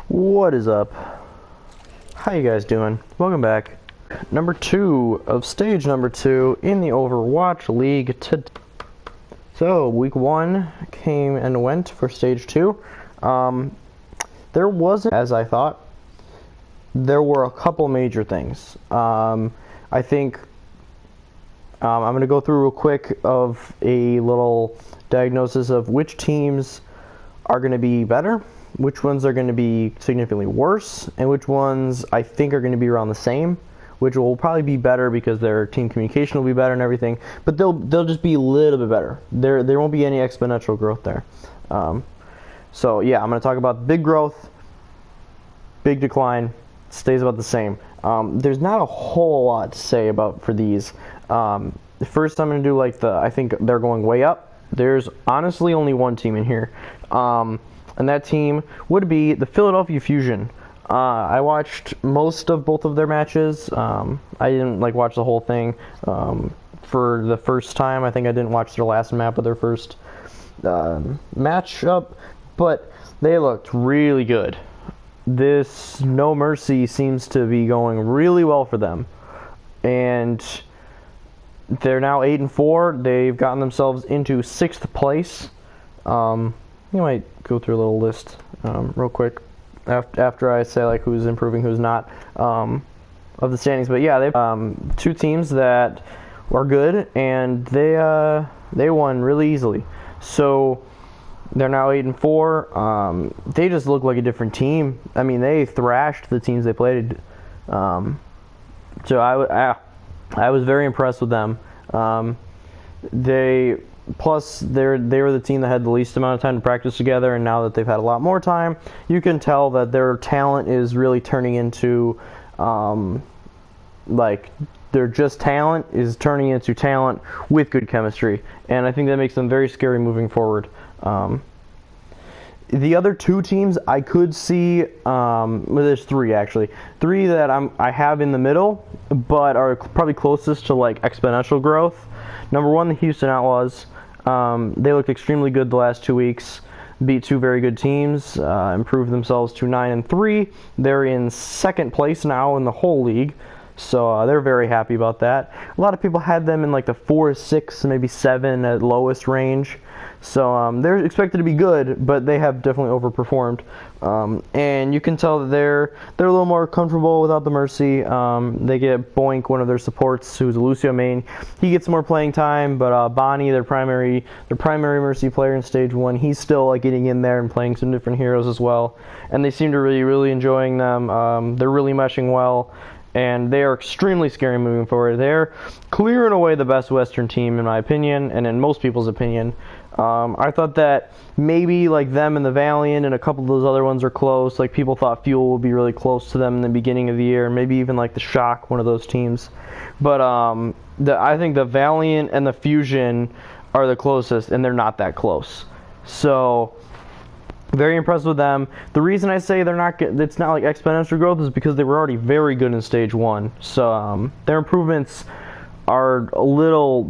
What is up? How you guys doing? Welcome back. Number 2 of stage number 2 in the Overwatch League today. So, week 1 came and went for stage 2. There wasn't, as I thought, there were a couple major things. I think I'm going to go through real quick of a little diagnosis of which teams are going to be better, which ones are going to be significantly worse, and which ones I think are going to be around the same, which will probably be better because their team communication will be better and everything, but they'll just be a little bit better. There won't be any exponential growth there. So yeah, I'm going to talk about big growth, big decline, stays about the same. There's not a whole lot to say about for these. First, I'm going to do I think they're going way up. There's honestly only one team in here. And that team would be the Philadelphia Fusion. I watched most of both of their matches. I didn't watch the whole thing for the first time. I think I didn't watch their last map of their first matchup, but they looked really good. This No Mercy seems to be going really well for them, and they're now 8-4. They've gotten themselves into 6th place. You might go through a little list real quick after I say who's improving, who's not of the standings. But yeah, they've 2 teams that are good, and they won really easily. So they're now 8-4. They just look like a different team. I mean, they thrashed the teams they played. So I was very impressed with them. Plus, they were the team that had the least amount of time to practice together, and now that they've had a lot more time, you can tell that their talent is really turning into, their just talent is turning into talent with good chemistry, and I think that makes them very scary moving forward. The other 2 teams I could see, well, there's 3 actually. 3 that I have in the middle, but are probably closest to exponential growth. Number 1, the Houston Outlaws. They looked extremely good the last 2 weeks. Beat 2 very good teams, improved themselves to 9-3. They're in 2nd place now in the whole league, so they're very happy about that. A lot of people had them in the 4, 6, maybe 7 at lowest range. So they're expected to be good, but they have definitely overperformed. And you can tell that they're a little more comfortable without the Mercy. They get Boink, one of their supports, who's a Lucio main. He gets more playing time, but Bonnie, their primary Mercy player in stage 1, he's still getting in there and playing some different heroes as well. And they seem to really enjoying them. They're really meshing well, and they are extremely scary moving forward. They're clear and away the best Western team in my opinion, and in most people's opinion. I thought that maybe them and the Valiant and a couple of those other ones are close. People thought Fuel would be really close to them in the beginning of the year, maybe even the Shock, one of those teams. But I think the Valiant and the Fusion are the closest, and they're not that close. So very impressed with them. The reason I say it's not exponential growth is because they were already very good in stage 1. So their improvements are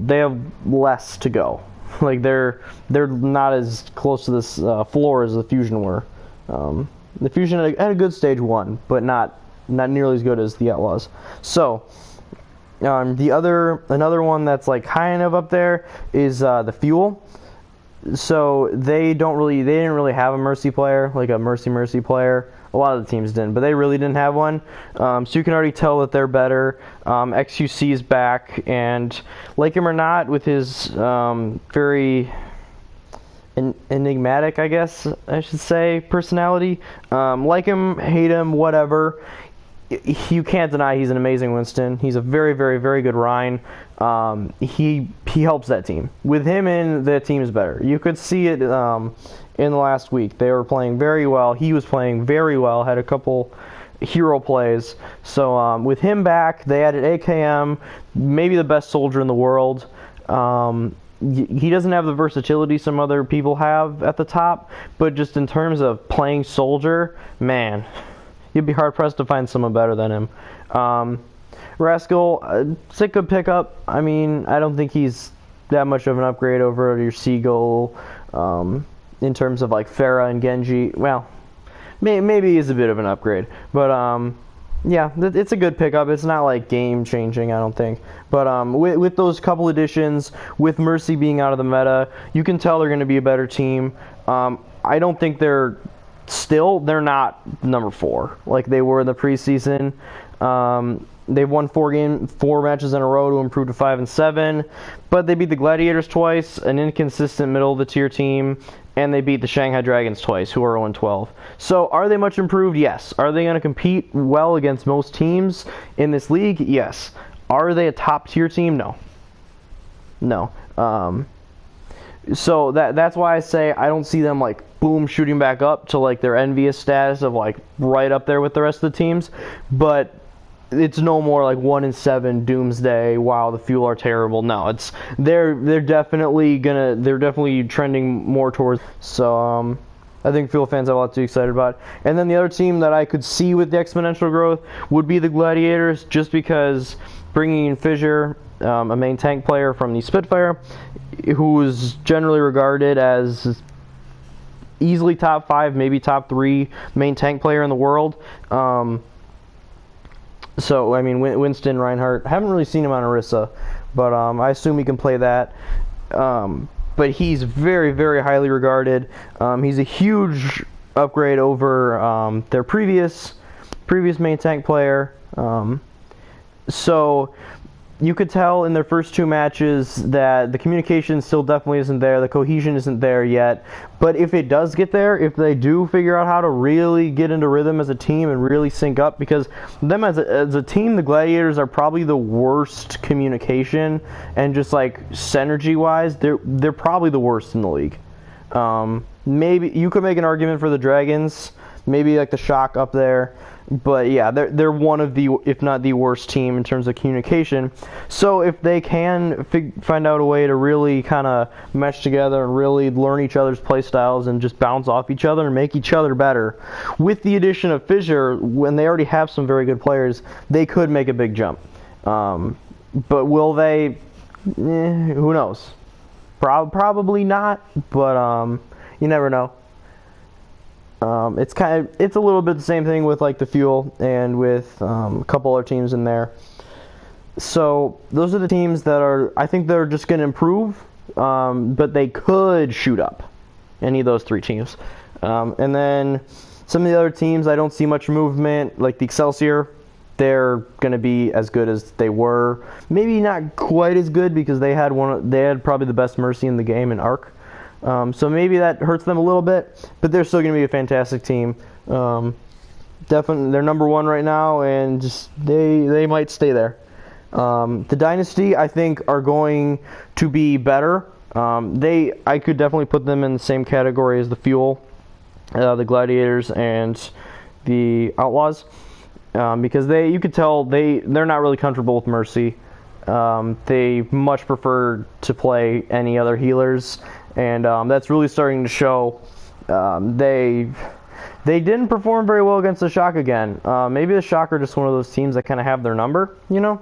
they have less to go. They're not as close to this floor as the Fusion were. The Fusion had a good stage 1, but not nearly as good as the Outlaws. So another one that's kind of up there is the Fuel. So they didn't really have a Mercy player, a Mercy player. A lot of the teams didn't, but they really didn't have one. So you can already tell that they're better. XQC is back, and like him or not, with his very enigmatic, I guess I should say, personality. Like him, hate him, whatever. You can't deny he's an amazing Winston. He's a very good Rhine. He helps that team. With him in, the team is better. You could see it in the last week. They were playing very well. He was playing very well. Had a couple hero plays. So with him back, they added AKM, maybe the best soldier in the world. He doesn't have the versatility some other people have at the top, but just in terms of playing soldier, man, you'd be hard-pressed to find someone better than him. Rascal, it's a good pickup. I mean, I don't think he's that much of an upgrade over your Seagull in terms of Pharah and Genji. Well, maybe is a bit of an upgrade. But yeah, it's a good pickup. It's not like game changing, I don't think. But with those couple additions, with Mercy being out of the meta, you can tell they're going to be a better team. I don't think they're not number 4 like they were in the preseason. They've won 4 matches in a row to improve to 5-7, but they beat the Gladiators twice, an inconsistent middle of the tier team, and they beat the Shanghai Dragons twice, who are 0-12. So are they much improved? Yes. Are they going to compete well against most teams in this league? Yes. Are they a top tier team? No. No. So that's why I say I don't see them like boom shooting back up to like their envious status of like right up there with the rest of the teams, but it's no more like 1-7 doomsday. Wow, the Fuel are terrible. No, they're definitely trending more towards. So I think Fuel fans have a lot to be excited about. And then the other team that I could see with the exponential growth would be the Gladiators, just because bringing in Fissure, a main tank player from the Spitfire, who is generally regarded as easily top 5, maybe top 3 main tank player in the world. So, I mean, Winston, Reinhardt, haven't really seen him on Orisa, but I assume he can play that. But he's very, very highly regarded. He's a huge upgrade over their previous main tank player. So you could tell in their first 2 matches that the communication still definitely isn't there. The cohesion isn't there yet. But if it does get there, if they do figure out how to really get into rhythm as a team and really sync up, because them as a team, the Gladiators are probably the worst communication, and just like synergy-wise, they're probably the worst in the league. Maybe you could make an argument for the Dragons, maybe like the Shock up there. But yeah, they're one of the, if not the worst team in terms of communication. So if they can find out a way to really kind of mesh together and really learn each other's play styles and just bounce off each other and make each other better, with the addition of Fissure, when they already have some very good players, they could make a big jump. But will they? Who knows? Probably not. But you never know. It's a little bit the same thing with like the Fuel and with a couple other teams in there. So those are the teams that I think they're just going to improve, but they could shoot up, any of those 3 teams. And then some of the other teams, I don't see much movement, like the Excelsior. They're going to be as good as they were. Maybe not quite as good, because they had probably the best Mercy in the game in Arc. So maybe that hurts them a little bit, but they're still going to be a fantastic team. Definitely, they're number 1 right now, and just they might stay there. The Dynasty, I think, are going to be better. I could definitely put them in the same category as the Fuel, the Gladiators, and the Outlaws, because you could tell they're not really comfortable with Mercy. They much prefer to play any other healers. And that's really starting to show. They didn't perform very well against the Shock again. Maybe the Shock are just one of those teams that kind of have their number, you know?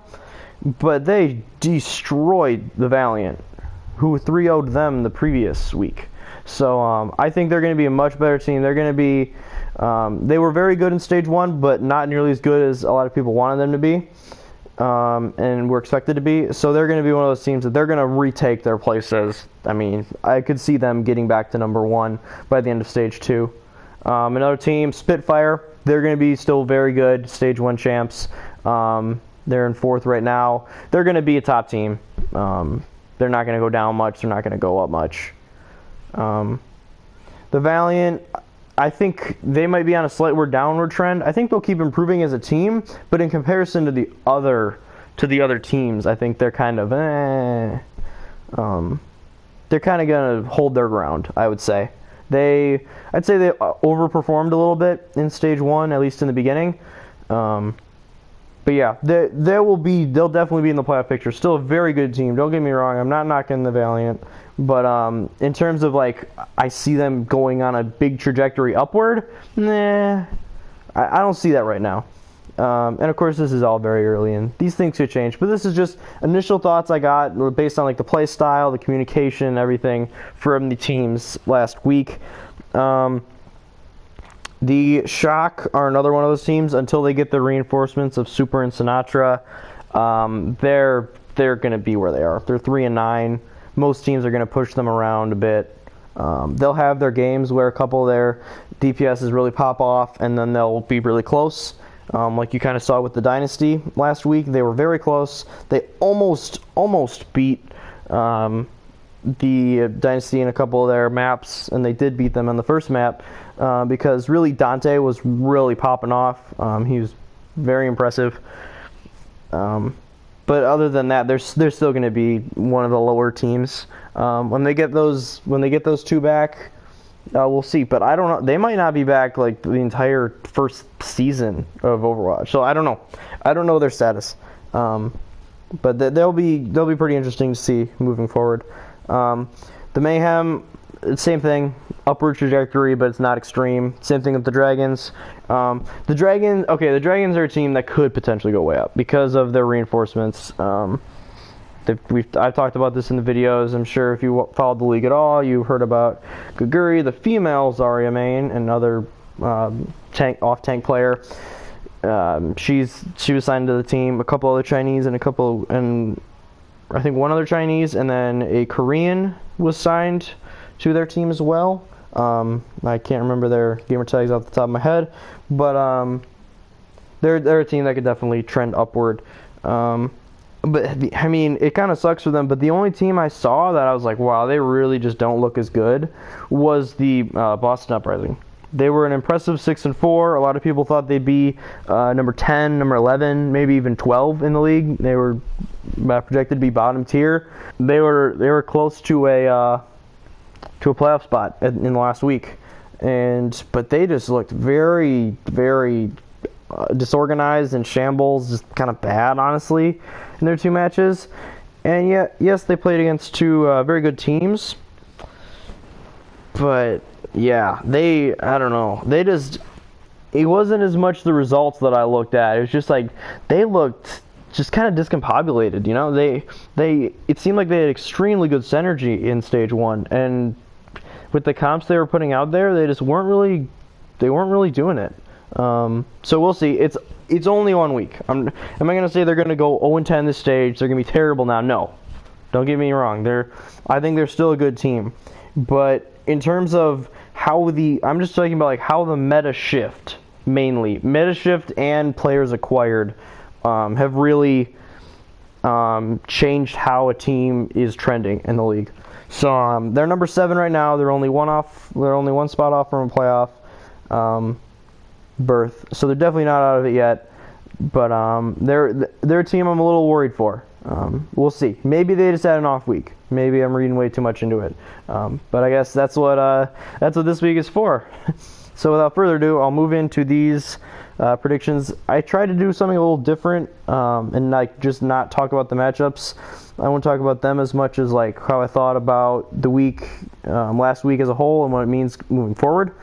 But they destroyed the Valiant, who 3-0'd them the previous week. So I think they're going to be a much better team. They're going to be. They were very good in Stage 1, but not nearly as good as a lot of people wanted them to be. And were expected to be. So they're going to be one of those teams that they're going to retake their places. I mean, I could see them getting back to number 1 by the end of Stage 2. Another team, Spitfire, they're going to be still very good, Stage 1 champs. They're in 4th right now. They're going to be a top team. They're not going to go down much. They're not going to go up much. The Valiant, I think they might be on a slightly downward trend. I think they'll keep improving as a team, but in comparison to the other teams, I think they're kind of they're kind of going to hold their ground, I would say. I'd say they overperformed a little bit in Stage 1, at least in the beginning. But yeah, they'll definitely be in the playoff picture. Still a very good team. Don't get me wrong. I'm not knocking the Valiant, but in terms of like, I see them going on a big trajectory upward. Nah, I don't see that right now. And of course, this is all very early, and these things could change. But this is just initial thoughts I got based on like the play style, the communication, everything from the teams last week. The Shock are another one of those teams. Until they get the reinforcements of Super and Sinatra, they're going to be where they are. They're 3-9. Most teams are going to push them around a bit. They'll have their games where a couple of their DPSs really pop off, and then they'll be really close. Like you kind of saw with the Dynasty last week, they were very close. They almost beat the Dynasty in a couple of their maps, and they did beat them on the first map because really Dante was really popping off. He was very impressive. But other than that, they're still going to be one of the lower teams. When they get those two back, we'll see. But I don't know. They might not be back like the entire first season of Overwatch. So I don't know. I don't know their status. But they'll be pretty interesting to see moving forward. The Mayhem, same thing, upward trajectory, but it's not extreme. Same thing with the Dragons. The Dragons are a team that could potentially go way up because of their reinforcements. I've talked about this in the videos. I'm sure if you followed the league at all, you heard about Guguri, the female Zarya main, another off-tank player. She was signed to the team. A couple other Chinese and I think one other Chinese, and then a Korean was signed to their team as well. I can't remember their gamer tags off the top of my head, but they're a team that could definitely trend upward. But I mean, it kind of sucks for them. But the only team I saw that I was like, wow, they really just don't look as good, was the Boston Uprising. They were an impressive 6-4. A lot of people thought they'd be number 10, number 11, maybe even 12 in the league. They were projected to be bottom tier. They were close to a playoff spot in the last week, but they just looked very, very disorganized and shambles, just kind of bad, honestly, in their two matches. And yet, yes, they played against two very good teams, but yeah, I don't know. It wasn't as much the results that I looked at. It was just like, they looked just kind of discombobulated, you know? It seemed like they had extremely good synergy in stage one, and with the comps they were putting out there, they just weren't really doing it. So we'll see. It's only 1 week. Am I going to say they're going to go 0-10 this stage? They're going to be terrible now? No. Don't get me wrong. I think they're still a good team. But in terms of I'm just talking about like how the meta shift, mainly meta shift and players acquired, have really changed how a team is trending in the league. So they're number 7 right now. They're only one spot off from a playoff berth. So they're definitely not out of it yet. But they're a team I'm a little worried for. We'll see. Maybe they just had an off week. Maybe I'm reading way too much into it. But I guess that's what this week is for. So without further ado, I'll move into these predictions. I tried to do something a little different and like just not talk about the matchups. I won't talk about them as much as like how I thought about the week, last week as a whole, and what it means moving forward.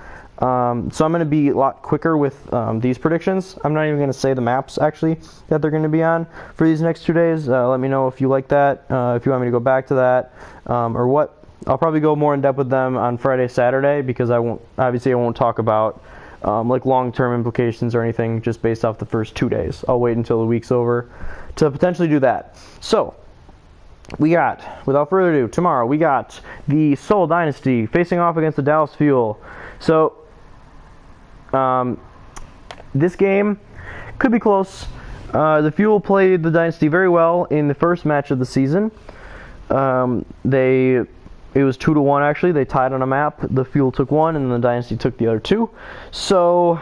So I'm going to be a lot quicker with these predictions. I'm not even going to say the maps actually that they're going to be on for these next 2 days. Let me know if you like that, if you want me to go back to that, or what. I'll probably go more in depth with them on Friday, Saturday, because I won't talk about like long-term implications or anything just based off the first 2 days. I'll wait until the week's over to potentially do that. So we got, without further ado, tomorrow we got the Seoul Dynasty facing off against the Dallas Fuel. So this game could be close. The Fuel played the Dynasty very well in the first match of the season. It was 2-1 actually. They tied on a map. The Fuel took one, and the Dynasty took the other two. So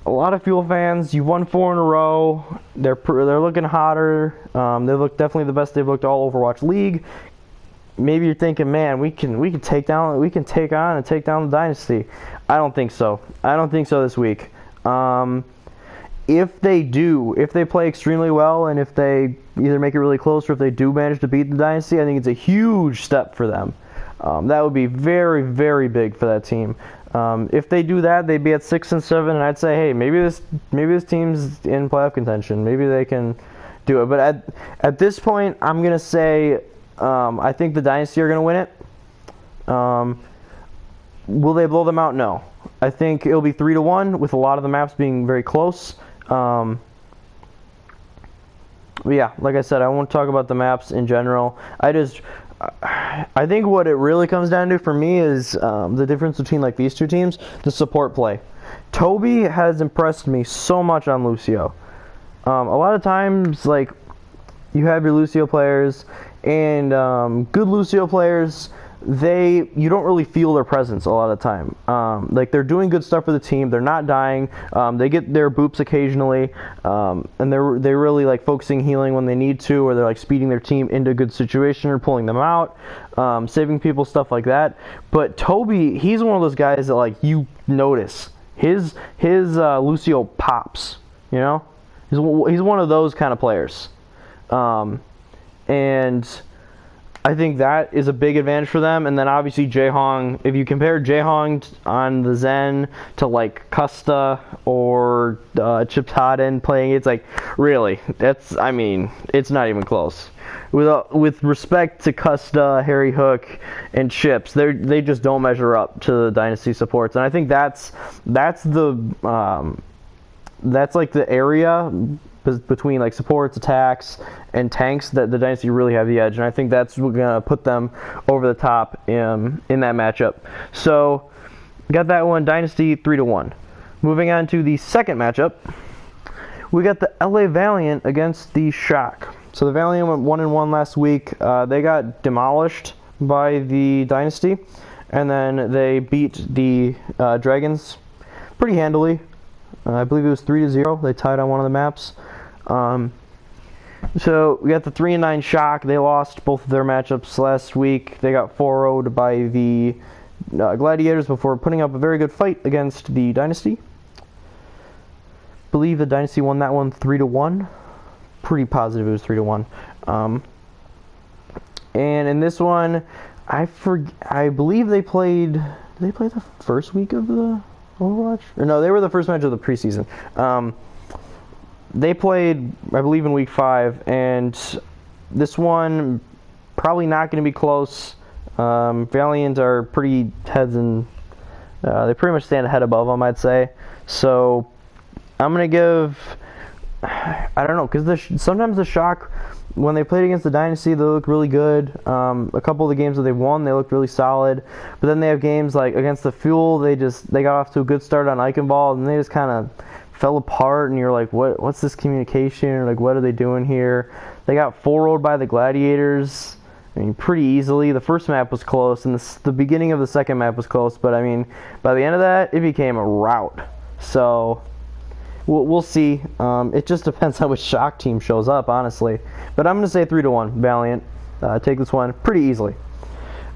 a lot of Fuel fans, you've won 4 in a row. They're looking hotter. They look definitely the best they've looked all Overwatch League. Maybe you're thinking, man, we can take on the Dynasty. I don't think so. I don't think so this week. If they play extremely well, and if they either make it really close or if they do manage to beat the Dynasty, I think it's a huge step for them. That would be very, very big for that team. If they do that, they'd be at 6-7, and I'd say, hey, maybe this team's in playoff contention. Maybe they can do it. But at this point, I'm gonna say I think the Dynasty are gonna win it. Will they blow them out? No. I think it'll be 3-1 with a lot of the maps being very close. But yeah, like I said, I won't talk about the maps in general. I think what it really comes down to for me is the difference between like these two teams, the support play. Toby has impressed me so much on Lucio. A lot of times, like, you have your Lucio players, and good Lucio players, you don't really feel their presence a lot of the time. Like, they're doing good stuff for the team, they're not dying, they get their boops occasionally, and they're really like focusing healing when they need to, or they're like speeding their team into a good situation or pulling them out, saving people, stuff like that. But Toby, he's one of those guys that like you notice his Lucio pops, you know. He's one of those kind of players, and I think that is a big advantage for them. And then obviously Jaehong, if you compare Jaehong on the Zen to like Custa or Chips Hodden playing, it's like, really, I mean, it's not even close. With respect to Custa, Harry Hook, and Chips, they just don't measure up to the Dynasty supports. And I think that's like the area between like supports, attacks, and tanks that the Dynasty really have the edge, and I think that's what's gonna put them over the top in that matchup. So got that one, Dynasty 3-1. Moving on to the second matchup, we got the LA Valiant against the Shock. So the Valiant went 1-1 last week. They got demolished by the Dynasty, and then they beat the Dragons pretty handily. I believe it was 3-0. They tied on one of the maps. So we got the 3-9 Shock. They lost both of their matchups last week. They got 4-0'd by the Gladiators before putting up a very good fight against the Dynasty. I believe the Dynasty won that one 3-1. Pretty positive it was 3-1. And in this one, I believe they played. Did they play the first week of the Overwatch? Or no, they were the first match of the preseason. They played, I believe, in week 5, and this one probably not going to be close. Valiant are pretty heads and they pretty much stand ahead above them, I'd say. So I'm going to give, I don't know, because sometimes the Shock, when they played against the Dynasty, they look really good. A couple of the games that they've won, they look really solid. But then they have games like against the Fuel, they got off to a good start on Eichenwald, and they just kind of fell apart, and you're like, what's this communication? Or like, what are they doing here? They got 4-0'd by the Gladiators, I mean, pretty easily. The first map was close, and the beginning of the second map was close, but I mean, by the end of that, it became a rout. So we'll see. It just depends how which Shock team shows up, honestly. But I'm going to say 3-1, Valiant. Take this one pretty easily.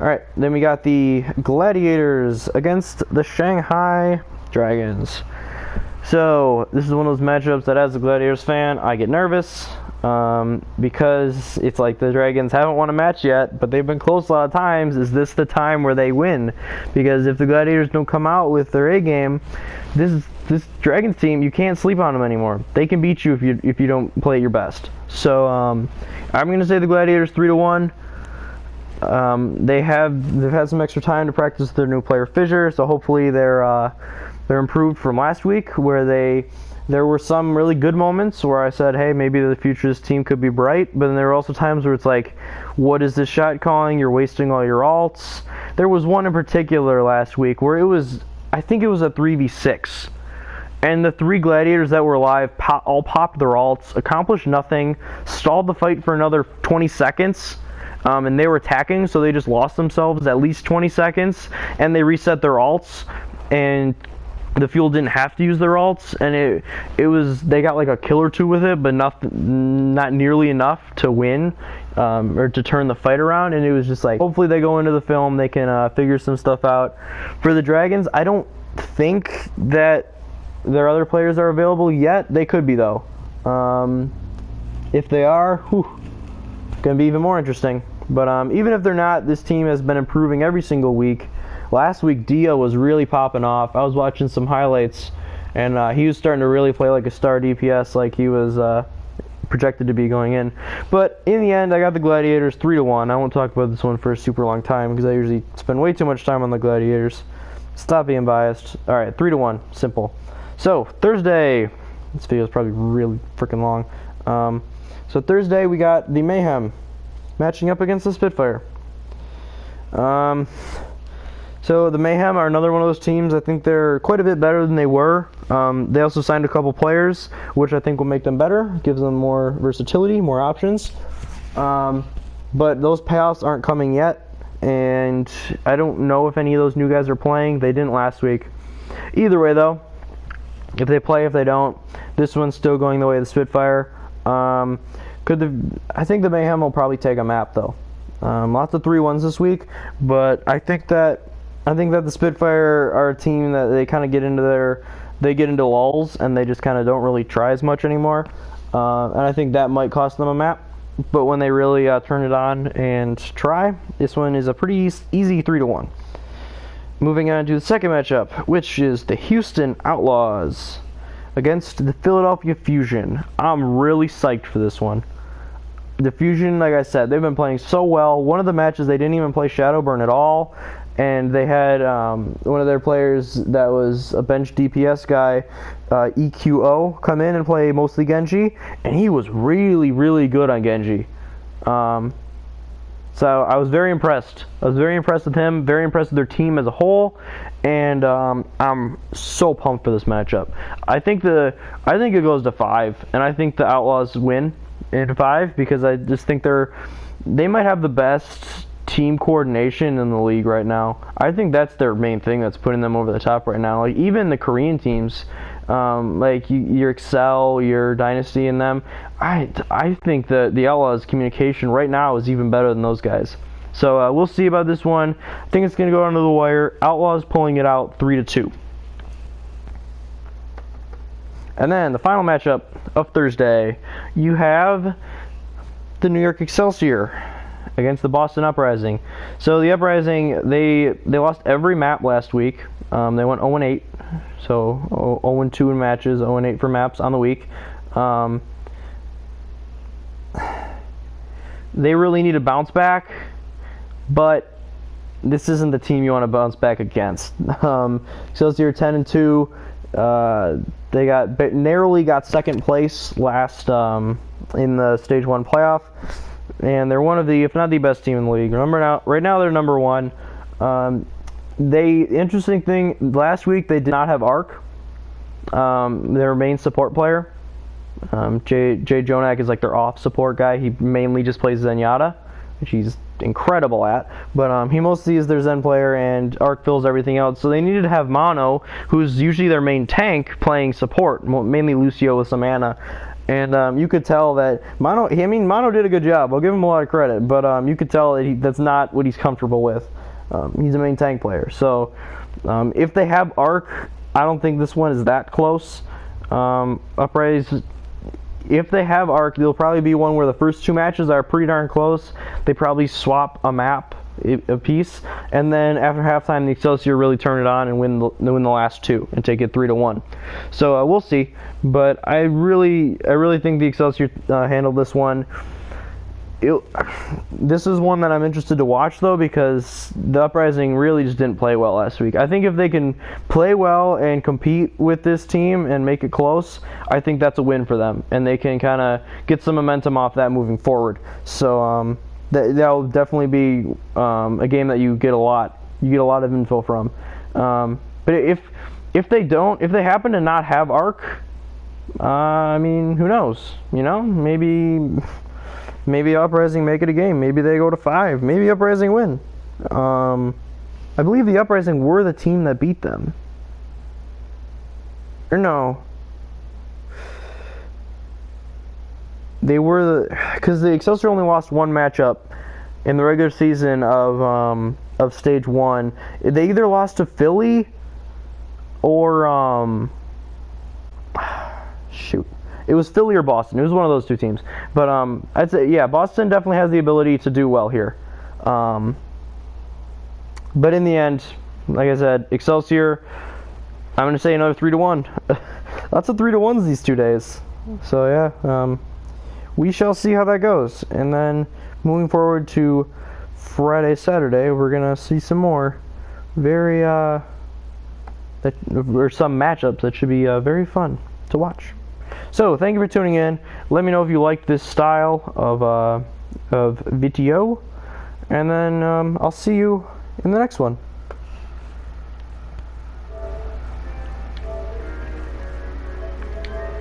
Alright, then we got the Gladiators against the Shanghai Dragons. So, this is one of those matchups that as a Gladiators fan, I get nervous. Because it's like the Dragons haven't won a match yet, but they've been close a lot of times. Is this the time where they win? Because if the Gladiators don't come out with their A game, this Dragons team, you can't sleep on them anymore. They can beat you if you don't play your best. So I'm going to say the Gladiators 3-1. They've had some extra time to practice their new player Fissure, so hopefully they're improved from last week, where there were some really good moments where I said, hey, maybe the future of this team could be bright, but then there were also times where it's like, what is this shot calling? You're wasting all your alts. There was one in particular last week where I think it was a 3v6, and the 3 Gladiators that were alive all popped their alts, accomplished nothing, stalled the fight for another 20 seconds, and they were attacking, so they just lost themselves at least 20 seconds, and they reset their alts, and the Fuel didn't have to use their alts, and they got like a kill or two with it, but not nearly enough to win, or to turn the fight around. And it was just like, hopefully they go into the film, they can figure some stuff out. For the Dragons, I don't think that their other players are available yet. They could be though. If they are, gonna be even more interesting. But even if they're not, this team has been improving every single week. Last week, Dia was really popping off. I was watching some highlights, and he was starting to really play like a star DPS, like he was projected to be going in. But in the end, I got the Gladiators 3-1. I won't talk about this one for a super long time because I usually spend way too much time on the Gladiators. Stop being biased. All right, 3-1, simple. So Thursday, this video is probably really freaking long. So Thursday we got the Mayhem matching up against the Spitfire. So the Mayhem are another one of those teams. I think they're quite a bit better than they were. They also signed a couple players, which I think will make them better, gives them more versatility, more options. But those payoffs aren't coming yet, and I don't know if any of those new guys are playing. They didn't last week. Either way, though, if they play, if they don't, this one's still going the way of the Spitfire. I think the Mayhem will probably take a map, though. Lots of 3-1s this week, but I think that the Spitfire are a team that they kind of get into lulls, and they just kind of don't really try as much anymore. And I think that might cost them a map. But when they really turn it on and try, this one is a pretty easy 3-1. Moving on to the second matchup, which is the Houston Outlaws against the Philadelphia Fusion. I'm really psyched for this one. The Fusion, like I said, they've been playing so well. One of the matches, they didn't even play Shadowburn at all. And they had one of their players that was a bench DPS guy, EQO, come in and play mostly Genji, and he was really, really good on Genji. So I was very impressed. I was very impressed with him, very impressed with their team as a whole, and I'm so pumped for this matchup. I think it goes to 5, and I think the Outlaws win in 5 because I just think they might have the best team coordination in the league right now. I think that's their main thing that's putting them over the top right now. Like even the Korean teams, like your Excel, your Dynasty, and them, I think that the Outlaws' communication right now is even better than those guys. So we'll see about this one. I think it's going to go under the wire. Outlaws pulling it out 3-2. And then the final matchup of Thursday, you have the New York Excelsior against the Boston Uprising. So the Uprising, they lost every map last week. They went 0-8, so 0-2 in matches, 0-8 for maps on the week. They really need to bounce back, but this isn't the team you want to bounce back against. Excelsior 10-2. They narrowly got second place last in the Stage 1 playoff. And they're one of the, if not the best team in the league. Right now they're number 1. Interesting thing, last week they did not have Arc, their main support player. Jay Jonak is like their off support guy. He mainly just plays Zenyatta, which he's incredible at. But he mostly is their Zen player, and Arc fills everything else. So they needed to have Mono, who's usually their main tank, playing support, mainly Lucio with some mana. And you could tell that Mono did a good job. I'll give him a lot of credit, but you could tell that that's not what he's comfortable with. He's a main tank player. So if they have Arc, I don't think this one is that close. Uprise, if they have Arc, there'll probably be one where the first 2 matches are pretty darn close. They probably swap a map a piece, and then after halftime, the Excelsior really turn it on and win the last 2 and take it 3-1. So we'll see, but I really think the Excelsior handled this one. This is one that I'm interested to watch though, because the Uprising really just didn't play well last week. I think if they can play well and compete with this team and make it close, I think that's a win for them, and they can kind of get some momentum off that moving forward. So that'll definitely be a game that you get a lot of info from. But if they happen to not have Arc, I mean, who knows? You know, maybe Uprising make it a game. Maybe they go to 5. Maybe Uprising win. I believe the Uprising were the team that beat them. Or no. They were because the Excelsior only lost 1 matchup in the regular season of Stage 1. They either lost to Philly or shoot. It was Philly or Boston. It was one of those 2 teams. But I'd say, yeah, Boston definitely has the ability to do well here. But in the end, like I said, Excelsior, I'm going to say another 3-1. Lots of 3-1s these 2 days. So yeah, we shall see how that goes. And then moving forward to Friday, Saturday, we're going to see some more very or some matchups that should be very fun to watch. So thank you for tuning in. Let me know if you like this style of video, and then I'll see you in the next one.